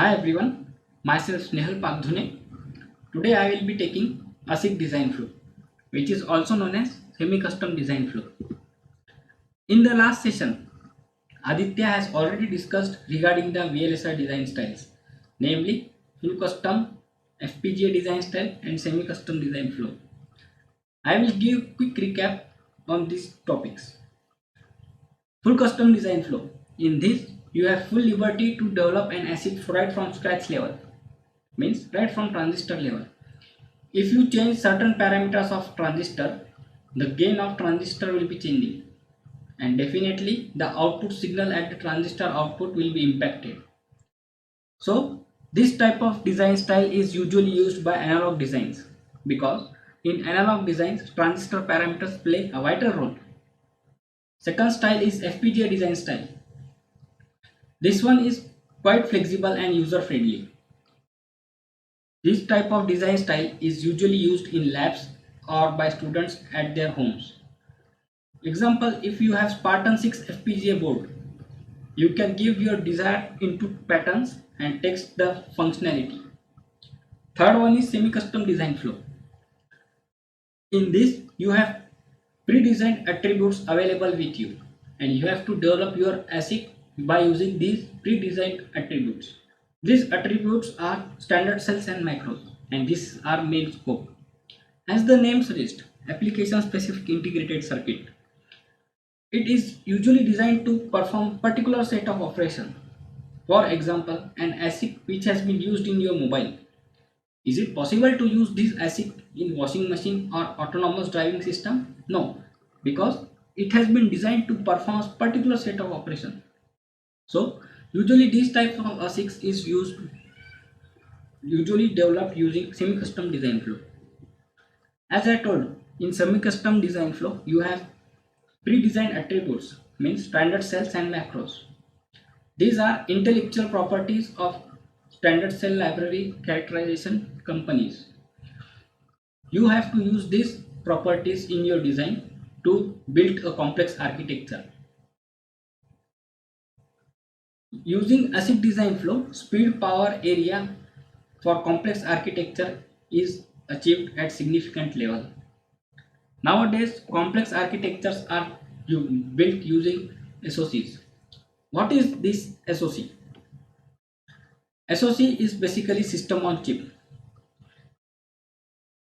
Hi everyone, myself Snehal Pagdhune. Today I will be taking ASIC design flow, which is also known as semi-custom design flow. In the last session, Aditya has already discussed regarding the VLSI design styles, namely full custom, FPGA design style and semi-custom design flow. I will give quick recap on these topics. Full custom design flow. In this, you have full liberty to develop an ASIC right from scratch level, means right from transistor level. If you change certain parameters of transistor, the gain of transistor will be changing and definitely the output signal at the transistor output will be impacted. So this type of design style is usually used by analog designs because in analog designs transistor parameters play a vital role. Second style is FPGA design style. This one is quite flexible and user friendly. This type of design style is usually used in labs or by students at their homes. Example, if you have Spartan 6 FPGA board, you can give your desired input patterns and text the functionality. Third one is semi-custom design flow. In this, you have pre-designed attributes available with you and you have to develop your ASIC by using these pre-designed attributes. These attributes are standard cells and macros and these are main scope. As the name suggests, application specific integrated circuit. It is usually designed to perform particular set of operation. For example, an ASIC which has been used in your mobile. Is it possible to use this ASIC in washing machine or autonomous driving system? No, because it has been designed to perform particular set of operation. So usually these types of ASICs is usually developed using semi-custom design flow. As I told, in semi-custom design flow, you have pre-designed attributes, means standard cells and macros. These are intellectual properties of standard cell library characterization companies. You have to use these properties in your design to build a complex architecture. Using ASIC design flow, speed, power, area for complex architecture is achieved at significant level. Nowadays, complex architectures are built using SOCs. What is this SOC? SOC is basically system on chip.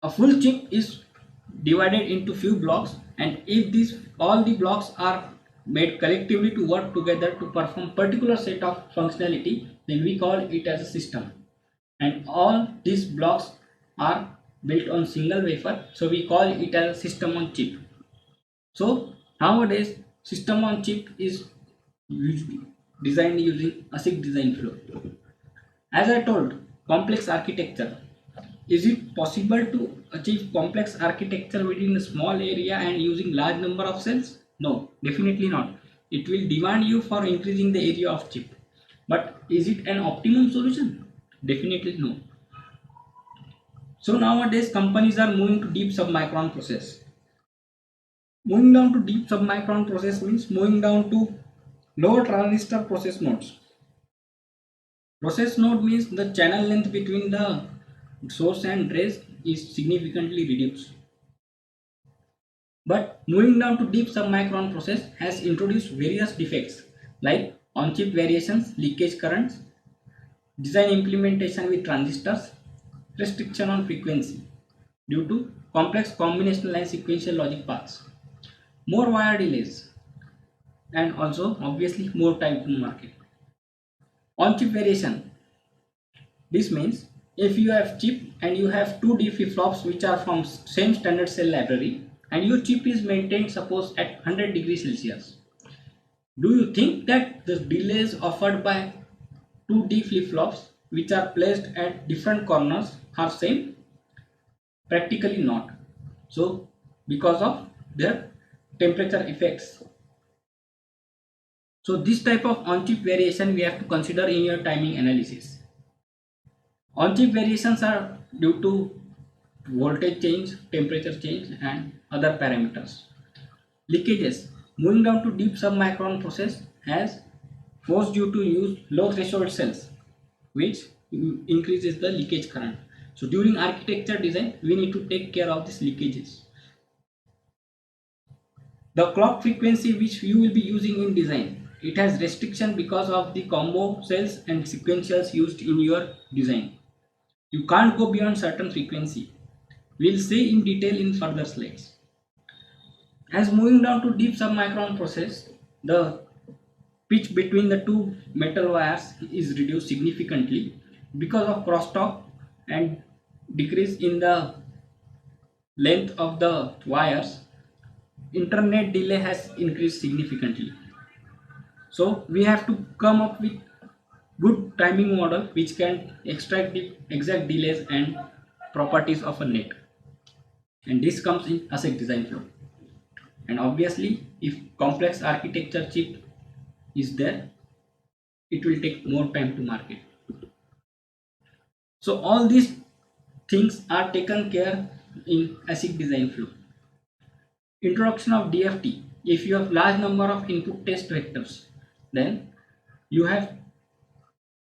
A full chip is divided into few blocks, and if these all the blocks are made collectively to work together to perform particular set of functionality, then we call it as a system. And all these blocks are built on single wafer, so we call it as a system on chip. So nowadays system on chip is usually designed using ASIC design flow. As I told, complex architecture. Is it possible to achieve complex architecture within a small area and using large number of cells? No, definitely not. It will demand you for increasing the area of chip. But is it an optimum solution? Definitely no. So nowadays companies are moving to deep submicron process. Moving down to deep submicron process means moving down to lower transistor process nodes. Process node means the channel length between the source and trace is significantly reduced. But moving down to deep submicron process has introduced various defects like on-chip variations, leakage currents, design implementation with transistors, restriction on frequency due to complex combinational and sequential logic paths, more wire delays, and also obviously more time to market. On-chip variation. This means if you have chip and you have two D flip-flops which are from same standard cell library and your chip is maintained suppose at 100 degrees Celsius. Do you think that the delays offered by two D flip-flops which are placed at different corners are same? Practically not. So because of their temperature effects. So this type of on-chip variation we have to consider in your timing analysis. On-chip variations are due to voltage change, temperature change and other parameters. Leakages. Moving down to deep submicron process has forced you to use low threshold cells which increases the leakage current. So during architecture design, we need to take care of these leakages. The clock frequency which you will be using in design, it has restriction because of the combo cells and sequentials used in your design. You can't go beyond certain frequency. We'll see in detail in further slides. As moving down to deep submicron process, the pitch between the two metal wires is reduced significantly because of crosstalk and decrease in the length of the wires. Internet delay has increased significantly. So we have to come up with good timing model which can extract the exact delays and properties of a net. And this comes in ASIC design flow. And obviously, if complex architecture chip is there, it will take more time to market. So all these things are taken care in ASIC design flow. Introduction of DFT. If you have large number of input test vectors, then you have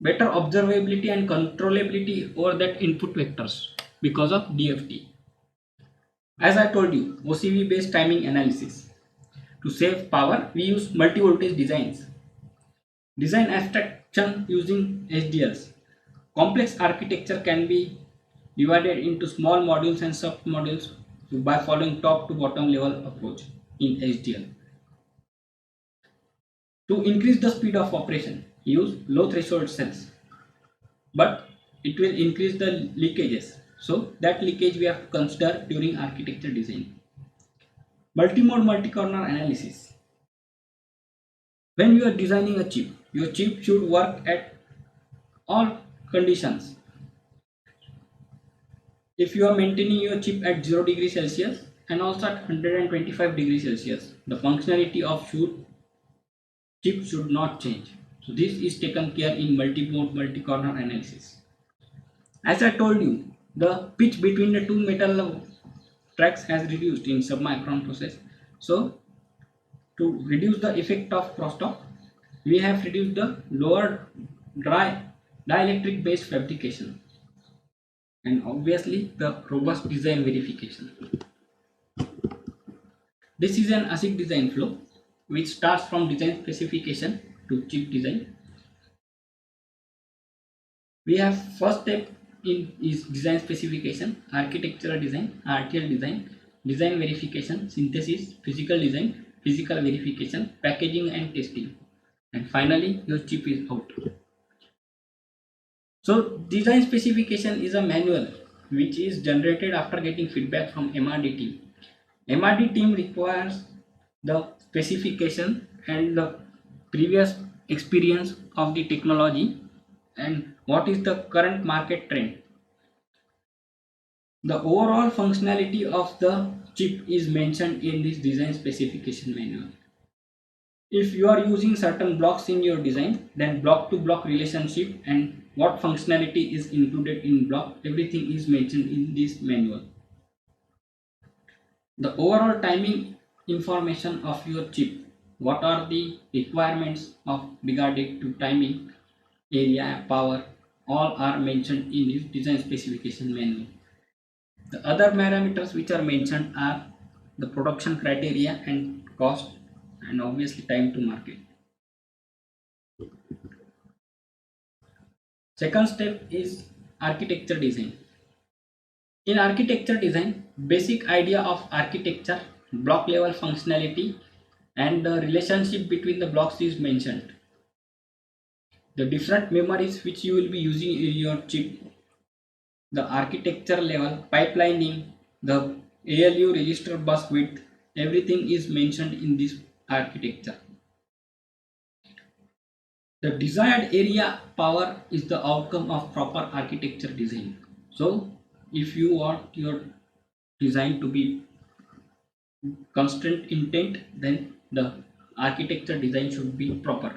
better observability and controllability over that input vectors because of DFT. As I told you, OCV based timing analysis. To save power, we use multi-voltage designs. Design abstraction using HDLs. Complex architecture can be divided into small modules and sub-modules by following top to bottom level approach in HDL. To increase the speed of operation, use low threshold cells, but it will increase the leakages. So that leakage we have to consider during architecture design. Multi-mode multi-corner analysis. When you are designing a chip, your chip should work at all conditions. If you are maintaining your chip at 0 degrees Celsius and also at 125 degrees Celsius, the functionality of chip should not change. So this is taken care in multi-mode multi-corner analysis. As I told you, the pitch between the two metal tracks has reduced in submicron process. So to reduce the effect of crosstalk, we have reduced the lower dielectric based fabrication and obviously the robust design verification. This is an ASIC design flow which starts from design specification to chip design. We have first step in is design specification, architectural design, RTL design, design verification, synthesis, physical design, physical verification, packaging and testing, and finally your chip is out. So design specification is a manual which is generated after getting feedback from MRD team. MRD team requires the specification and the previous experience of the technology and what is the current market trend. The overall functionality of the chip is mentioned in this design specification manual. If you are using certain blocks in your design, then block to block relationship and what functionality is included in block, everything is mentioned in this manual. The overall timing information of your chip, what are the requirements of regarding to timing, area, power, all are mentioned in this design specification manual. The other parameters which are mentioned are the production criteria and cost and obviously time to market. Second step is architecture design. In architecture design, basic idea of architecture, block level functionality and the relationship between the blocks is mentioned. The different memories which you will be using in your chip, the architecture level, pipelining, the ALU register bus width, everything is mentioned in this architecture. The desired area power is the outcome of proper architecture design. So if you want your design to be constant intent, then the architecture design should be proper.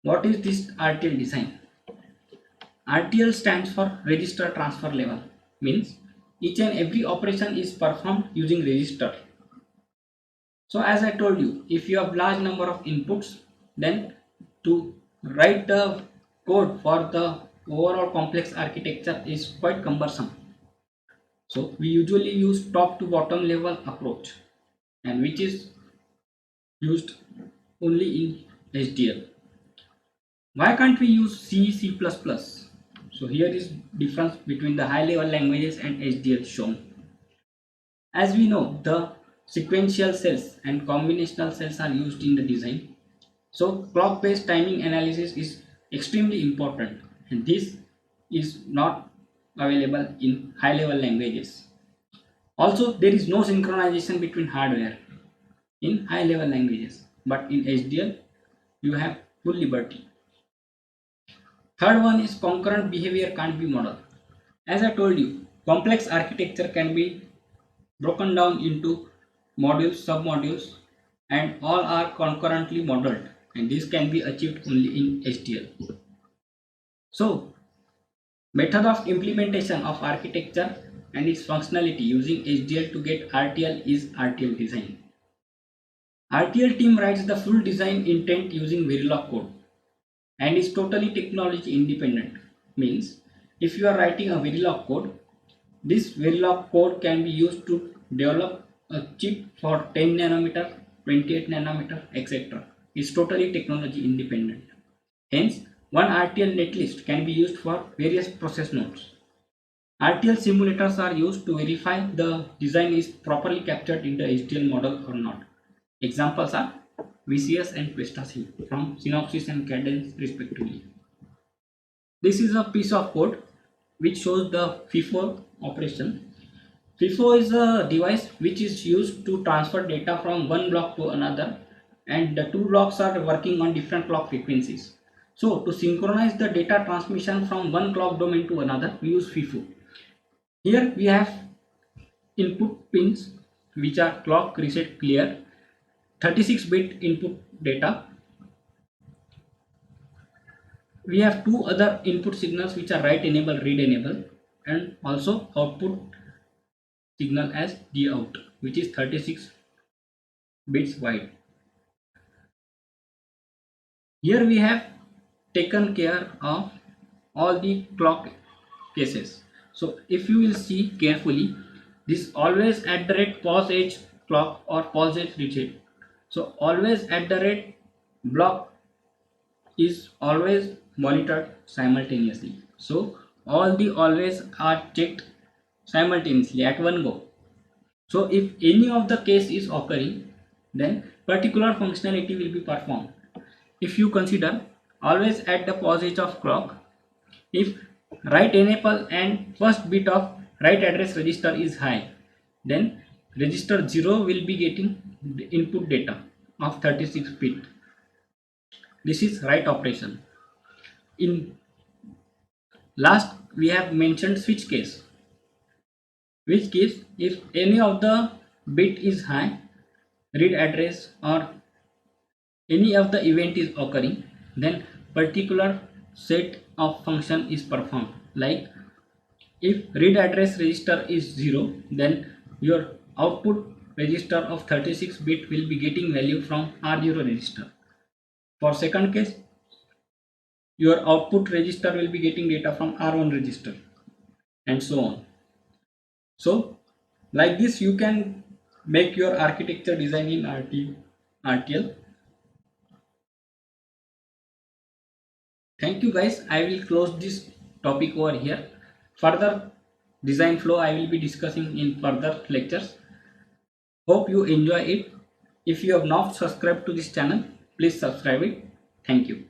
What is this RTL design? RTL stands for register transfer level, means each and every operation is performed using register. So as I told you, if you have large number of inputs, then to write the code for the overall complex architecture is quite cumbersome. So we usually use top to bottom level approach, and which is used only in HDL. Why can't we use C, C++? So here is difference between the high level languages and HDL shown. As we know, the sequential cells and combinational cells are used in the design. So clock based timing analysis is extremely important, and this is not available in high level languages. Also, there is no synchronization between hardware in high level languages, but in HDL you have full liberty. Third one is concurrent behavior can't be modeled. As I told you, complex architecture can be broken down into modules, submodules, and all are concurrently modeled, and this can be achieved only in HDL. So, method of implementation of architecture and its functionality using HDL to get RTL is RTL design. RTL team writes the full design intent using Verilog code and is totally technology independent. Means if you are writing a Verilog code, this Verilog code can be used to develop a chip for 10 nanometer, 28 nanometer, etc. It's totally technology independent. Hence, one RTL netlist can be used for various process nodes. RTL simulators are used to verify the design is properly captured in the HDL model or not. Examples are VCS and QuestaSim from Synopsys and Cadence respectively. This is a piece of code which shows the FIFO operation. FIFO is a device which is used to transfer data from one block to another, and the two blocks are working on different clock frequencies. So to synchronize the data transmission from one clock domain to another, we use FIFO. Here we have input pins which are clock, reset, clear, 36-bit input data. We have two other input signals which are write enable, read enable, and also output signal as DOUT, which is 36 bits wide. Here we have taken care of all the clock cases. So if you will see carefully, this always at the rate pause edge clock or pause edge reset. So always at the rate block is always monitored simultaneously. So all the always are checked simultaneously at one go. So if any of the case is occurring, then particular functionality will be performed. If you consider always at the pause edge of clock, if write enable and first bit of write address register is high, then register 0 will be getting the input data of 36 bit. This is write operation. In last we have mentioned switch case, which case if any of the bit is high, read address or any of the event is occurring, then particular set of function is performed. Like if read address register is 0, then your output register of 36 bit will be getting value from R0 register. For second case, your output register will be getting data from R1 register, and so on. So like this you can make your architecture design in RTL. Thank you guys. I will close this topic over here. Further design flow I will be discussing in further lectures. Hope you enjoy it. If you have not subscribed to this channel, please subscribe it. Thank you.